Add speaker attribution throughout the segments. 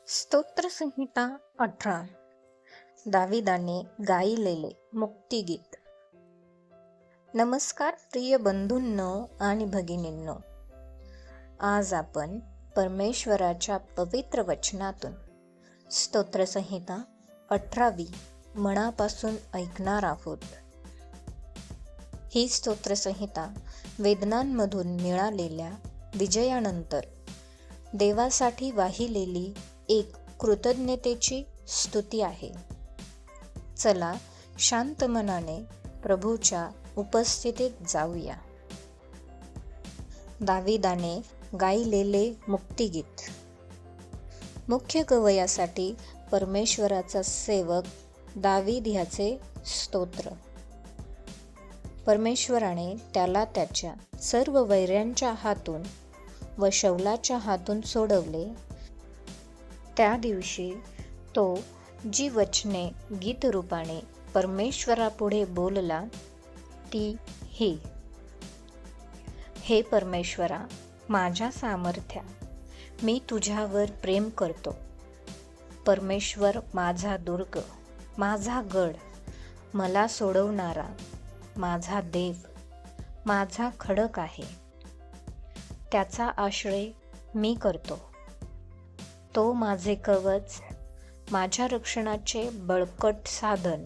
Speaker 1: स्तोत्रसंहिता 18. दाविदाने गायलेले मुक्तिगीत. नमस्कार प्रिय बंधूंनो आणि भगिनींनो, आज आपण परमेश्वराच्या पवित्र वचनातून स्तोत्रसंहिता 18वी मनापासून ऐकणार आहोत. ही स्तोत्रसंहिता वेदनांमधून मिळालेल्या विजयानंतर देवासाठी वाहिलेली एक कृतज्ञतेची स्तुती आहे. चला शांत मनाने प्रभूच्या उपस्थितीत जाऊया. दाविदाने गायलेले मुक्तिगीत. मुख्य गवयासाठी परमेश्वराचा सेवक दावीद ह्याचे स्तोत्र. परमेश्वराने त्याला त्याच्या सर्व वैऱ्यांच्या हातून व शौलाच्या हातून सोडवले. त्या दिवशी तो जी वचने गीतरूपाने परमेश्वरापुढे बोलला ती ही: हे परमेश्वरा, माझ्या सामर्थ्या, मी तुझ्यावर प्रेम करतो. परमेश्वर माझा दुर्ग, माझा गड, मला सोडवणारा, माझा देव, माझा खडक आहे. त्याचा आश्रय मी करतो. तो माझे कवच, माझ्या रक्षणाचे बळकट साधन,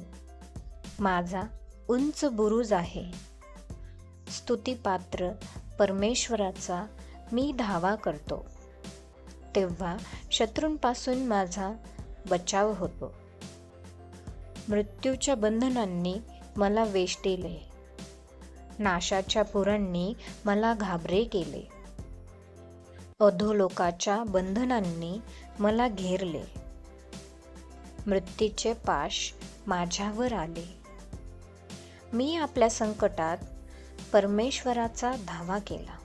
Speaker 1: माझा उंच बुरुज आहे. स्तुतिपात्र परमेश्वराचा मी धावा करतो, तेव्हा शत्रूंपासून माझा बचाव होतो. मृत्यूच्या बंधनांनी मला वेष्टिले, नाशाच्या पुरांनी मला घाबरे केले. अधोलोकाच्या बंधनांनी मला घेरले, मृत्यूचे पाश माझ्यावर आले. मी आपल्या संकटात परमेश्वराचा धावा केला.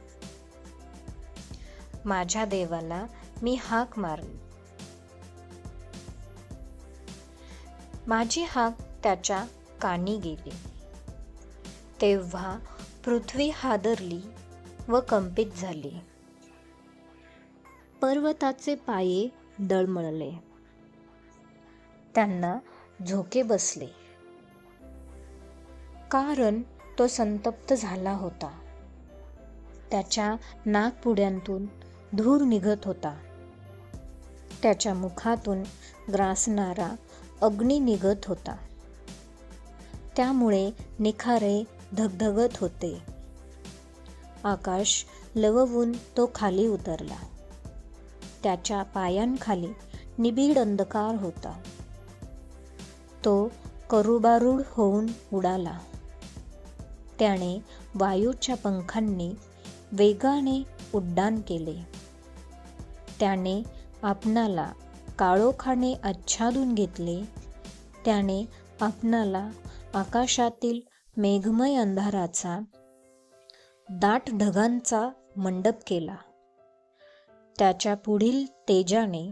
Speaker 1: माझ्या देवाला मी हाक मारली. माझी हाक त्याच्या कानी गेली. तेव्हा पृथ्वी हादरली व कंपित झाली. पर्वताचे पाये डळमळले, त्यांना झोके बसले, कारण तो संतप्त झाला होता. त्याच्या नाकपुड्यांतून धूर निघत होता. त्याच्या मुखातून ग्रासणारा अग्नी निघत होता. त्यामुळे निखारे धगधगत होते. आकाश लववून तो खाली उतरला. त्याच्या पायांखाली निबिड अंधकार होता. तो करुबारूढ होऊन उडाला. त्याने वायूच्या पंखांनी वेगाने उड्डाण केले. त्याने आपणाला काळोखाने आच्छादून घेतले. त्याने आपणाला आकाशातील मेघमय अंधाराचा, दाट ढगांचा मंडप केला. त्याच्या पुढील तेजाने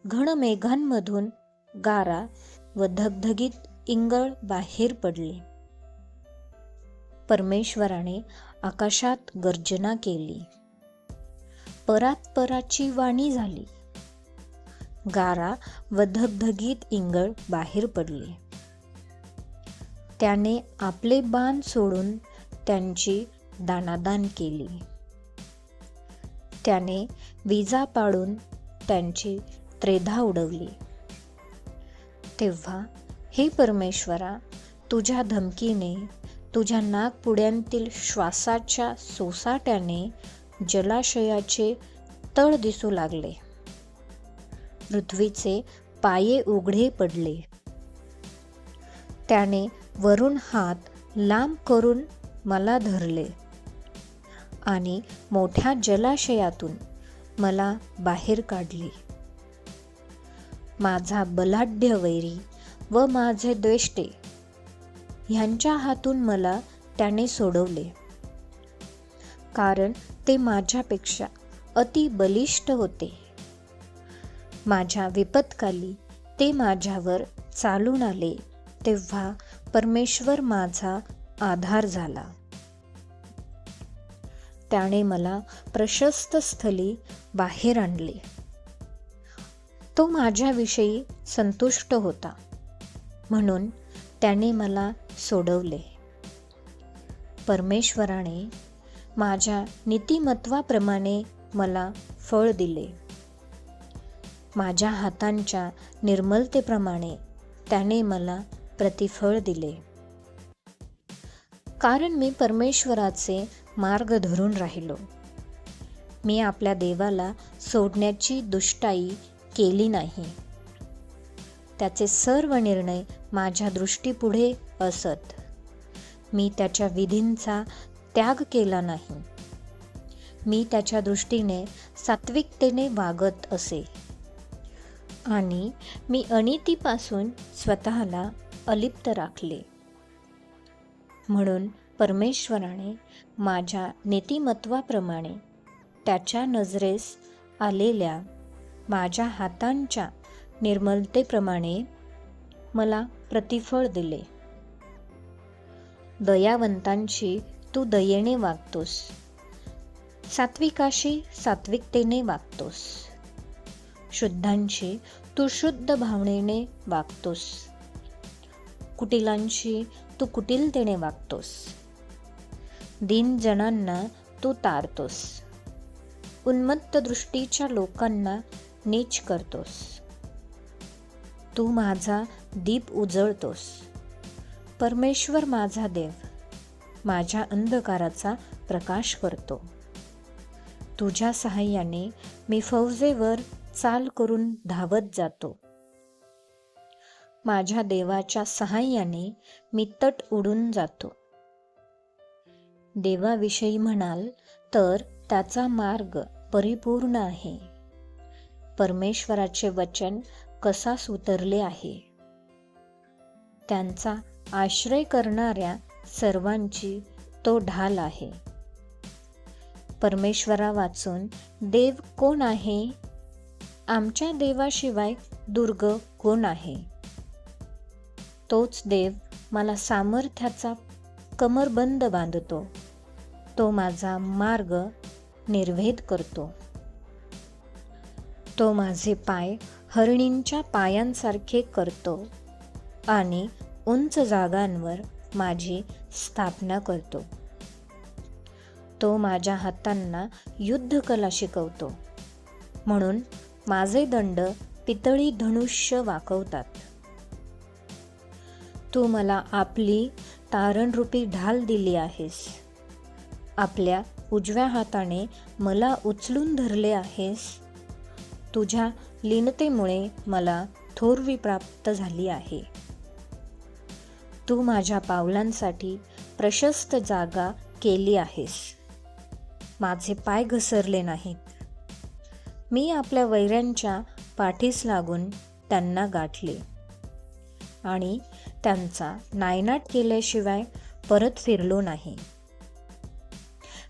Speaker 1: घन मेघांमधून गारा व धगधगीत इंगळ बाहेर पडले. परमेश्वराने आकाशात गर्जना केली. परात्पराची वाणी झाली. गारा व धगधगीत इंगळ बाहेर पडले. त्याने आपले बाण सोडून त्यांची दाणादाण केली. त्याने विजा पाडून त्यांची त्रेधा उडवली. तेव्हा हे परमेश्वरा, तुझ्या धमकीने, तुझ्या नाकपुड्यांतील श्वासाच्या सोसाट्याने जलाशयाचे तळ दिसू लागले. पृथ्वीचे पाये उघडे पडले. त्याने वरून हात लांब करून मला धरले आणि मोठ्या जलाशयातून मला बाहेर काढले. माझा बलाढ्य वैरी व माझे द्वेष्टे ह्यांच्या हातून मला त्याने सोडवले, कारण ते माझ्यापेक्षा अति बलिष्ठ होते. माझ्या विपत्काली ते माझ्यावर चालून आले, तेव्हा परमेश्वर माझा आधार झाला. त्याने मला प्रशस्त स्थली बाहेर आणले. तो माझ्याविषयी संतुष्ट होता, म्हणून त्याने मला सोडवले. परमेश्वराने माझ्या नीतिमत्वाप्रमाणे मला फळ दिले. माझ्या हातांच्या निर्मलतेप्रमाणे त्याने मला प्रतिफळ दिले. कारण मी परमेश्वराचे मार्ग धरून राहिलो. मी आपल्या देवाला सोडण्याची दुष्टाई केली नाही. त्याचे सर्व निर्णय माझ्या दृष्टीपुढे असत. मी त्याच्या विधींचा त्याग केला नाही. मी त्याच्या दृष्टीने सात्विकतेने वागत असे आणि मी अनितीपासून स्वतःला अलिप्त राखले. म्हणून परमेश्वराने माझ्या नीतिमत्वाप्रमाणे त्याच्या नजरेस आलेल्या माझ्या हातांच्या निर्मलतेप्रमाणे मला प्रतिफळ दिले. दयावंतांशी तू दयेने वागतोस, सात्विकाशी सात्विकतेने वागतोस, शुद्धांशी तू शुद्ध भावनेने वागतोस, कुटिलांशी तू कुटिलतेने वागतोस, दीनजनांना तू तारतोस, उन्मत्त दृष्टीच्या लोकांना नीच करतोस. तू माझा दीप उजळतोस. परमेश्वर माझा देव माझ्या अंधकाराचा प्रकाश करतो. तुझ्या सहाय्याने मी फौजेवर चाल करून धावत जातो. माझ्या देवाच्या सहाय्याने मी तट उडून जातो. देवाविषयी म्हणाल तर त्याचा मार्ग परिपूर्ण आहे. परमेश्वराचे वचन कसास उतरले आहे. त्यांचा आश्रय करणाऱ्या सर्वांची तो ढाल आहे. परमेश्वरा वाचून देव कोण आहे? आमच्या देवाशिवाय दुर्ग कोण आहे? तोच देव मला सामर्थ्याचा कमरबंद बांधतो. तो माझा मार्ग निर्भेद करतो. तो माझे पाय हरिणींच्या पायांसारखे करतो आणि उंच जागांवर माझी स्थापना करतो. तो माझ्या हातांना युद्धकला शिकवतो, म्हणून माझे दंड पितळी धनुष्य वाकवतात. तू मला आपली तारणरूपी ढाल दिली आहेस. आपल्या उजव्या हाताने मला उचलून धरले आहेस. तुझ्या लीनतेमुळे मला थोरवी प्राप्त झाली आहे. तू माझ्या पावलांसाठी प्रशस्त जागा केली आहेस. माझे पाय घसरले नाहीत. मी आपल्या वैऱ्यांच्या पाठीस लागून त्यांना गाठले आणि त्यांचा नायनाट केल्याशिवाय परत फिरलो नाही.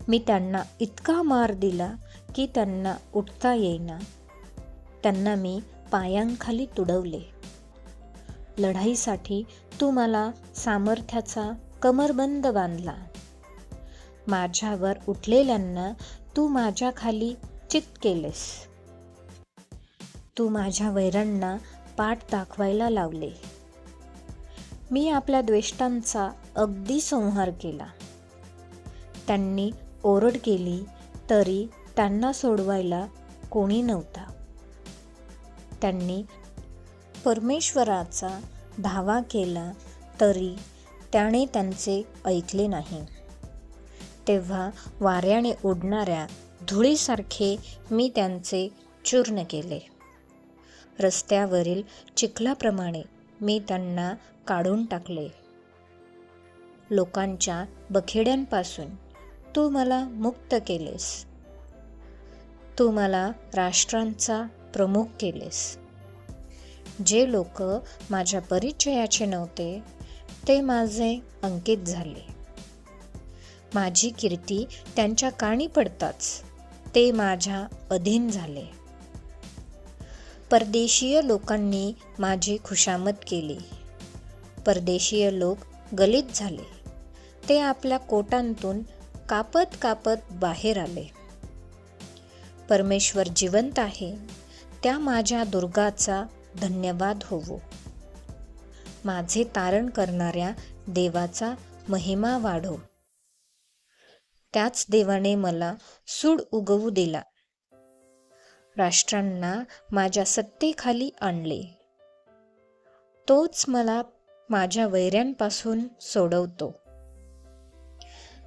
Speaker 1: मी त्यांना इतका मार दिला की त्यांना उठता येईना. त्यांना मी पायांखाली तुडवले. लढाईसाठी तू मला सामर्थ्याचा कमरबंद बांधला. माझ्यावर उठलेल्यांना तू माझ्या खाली चित केलेस. तू माझ्या वैरांना पाठ दाखवायला लावले. मी आपल्या द्वेष्टांचा अगदी संहार केला. त्यांनी ओरड केली तरी त्यांना सोडवायला कोणी नव्हता. त्यांनी परमेश्वराचा धावा केला तरी त्याने त्यांचे ऐकले नाही. तेव्हा वाऱ्याने उडणाऱ्या धुळीसारखे मी त्यांचे चूर्ण केले. रस्त्यावरील चिखलाप्रमाणे मी त्यांना काढून टाकले. लोकांच्या बखेड्यांपासून तू मला मुक्त केलेस. तू मला राष्ट्रांचा प्रमुख केलेस. जे लोक माझ्या परिचयाचे नव्हते ते माझे अंकित झाले. माझी कीर्ती त्यांच्या कानी पडताच ते माझ्या अधीन झाले. परदेशीय लोकांनी माझी खुशामत केली. परदेशीय लोक गलित झाले. ते आपल्या कोटांतून कापत कापत बाहेर आले. परमेश्वर जिवंत आहे. त्या माझ्या दुर्गाचा धन्यवाद होवो. माझे तारण करणाऱ्या देवाचा महिमा वाढो. त्याच देवाने मला सूड उगवू दिला. राष्ट्रांना माझ्या सत्तेखाली आणले. तोच मला माझ्या वैऱ्यांपासून सोडवतो.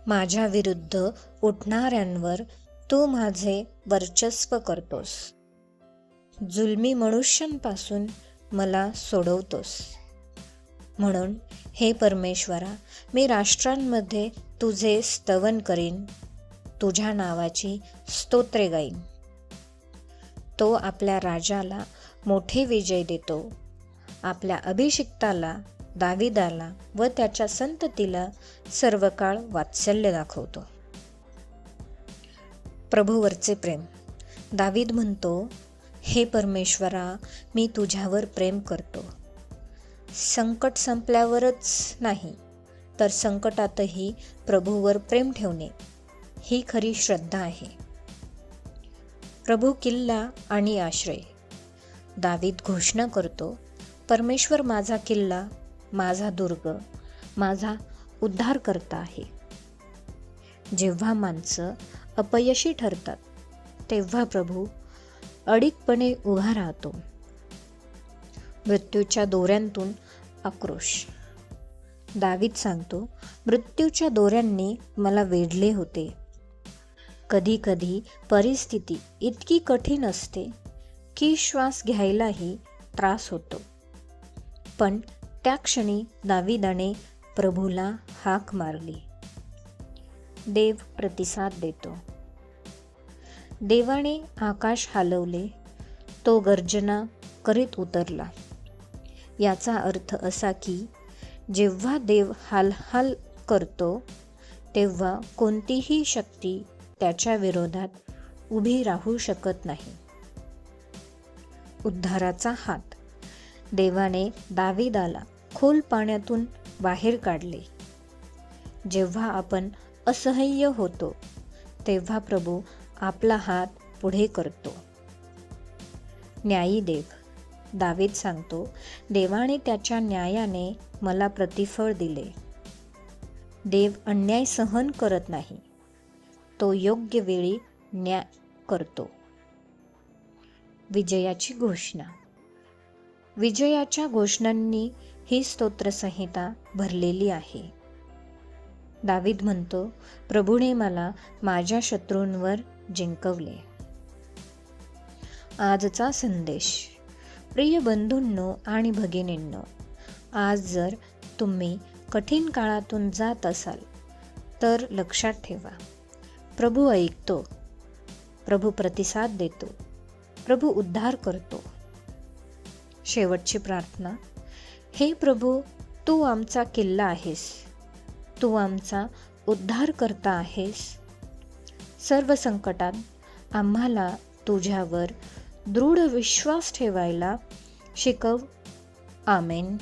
Speaker 1: माझ्या विरुद्ध उठणाऱ्यांवर तू माझे वर्चस्व करतोस. जुलमी मनुष्यांपासून मला सोडवतोस. म्हणून हे परमेश्वरा, मी राष्ट्रांमध्ये तुझे स्तवन करीन, तुझ्या नावाची स्तोत्रे गाईन. तो आपल्या राजाला मोठे विजय देतो. आपल्या अभिषिक्ताला दाविदाला व त्याच्या संततीला सर्व काळ वात्सल्य दाखवतो. प्रभूवरचे प्रेम. दावीद म्हणतो, हे परमेश्वरा, मी तुझ्यावर प्रेम करतो. संकट संपल्यावरच नाही, तर संकटातही प्रभूवर प्रेम ठेवणे ही खरी श्रद्धा आहे. प्रभू किल्ला आणि आश्रय. दावीद घोषणा करतो, परमेश्वर माझा किल्ला, माझा दुर्ग, माझा उद्धारकर्ता आहे. जेव्हा माणसं अपयशी ठरतात, तेव्हा प्रभू अडिगपणे उभा राहतो. मृत्यूच्या दोऱ्यांतून आक्रोश. दावीद सांगतो, मृत्यूच्या दोऱ्यांनी मला वेढले होते. कधी कधी परिस्थिती इतकी कठीण असते की श्वास घ्यायलाही त्रास होतो. पण त्या क्षणी दावीदाने प्रभूला हाक मारली. देव प्रतिसाद देतो. देवाने आकाश हालवले, तो गर्जना करीत उतरला. याचा अर्थ असा की जेव्हा देव हालहाल करतो, तेव्हा कोणतीही शक्ती त्याच्या विरोधात उभी राहू शकत नाही. उद्धाराचा हात. देवाने दावीदाला खोल पाण्यातून बाहेर काढले. जेव्हा आपण असह्य होतो, तेव्हा प्रभू आपला हात पुढे करतो. न्यायी देव. दावीद सांगतो, देवाने त्याच्या न्यायाने मला प्रतिफळ दिले. देव अन्याय सहन करत नाही, तो योग्य वेळी न्याय करतो. विजयाची घोषणा. विजयाच्या घोषणांनी ही स्तोत्रसंहिता भरलेली आहे. दावीद म्हणतो, प्रभूने मला माझ्या शत्रूंवर जिंकवले. आजचा संदेश. प्रिय बंधूंनो आणि भगिनींनो, आज जर तुम्ही कठीण काळातून जात असाल तर लक्षात ठेवा, प्रभू ऐकतो, प्रभू प्रतिसाद देतो, प्रभू उद्धार करतो. शेवटची प्रार्थना. हे प्रभू, तू आमचा किल्ला आहेस, तू आमचा उद्धार करता आहेस. सर्व संकटात आम्हाला तुझ्यावर दृढ विश्वास ठेवायला शिकव. आमेन.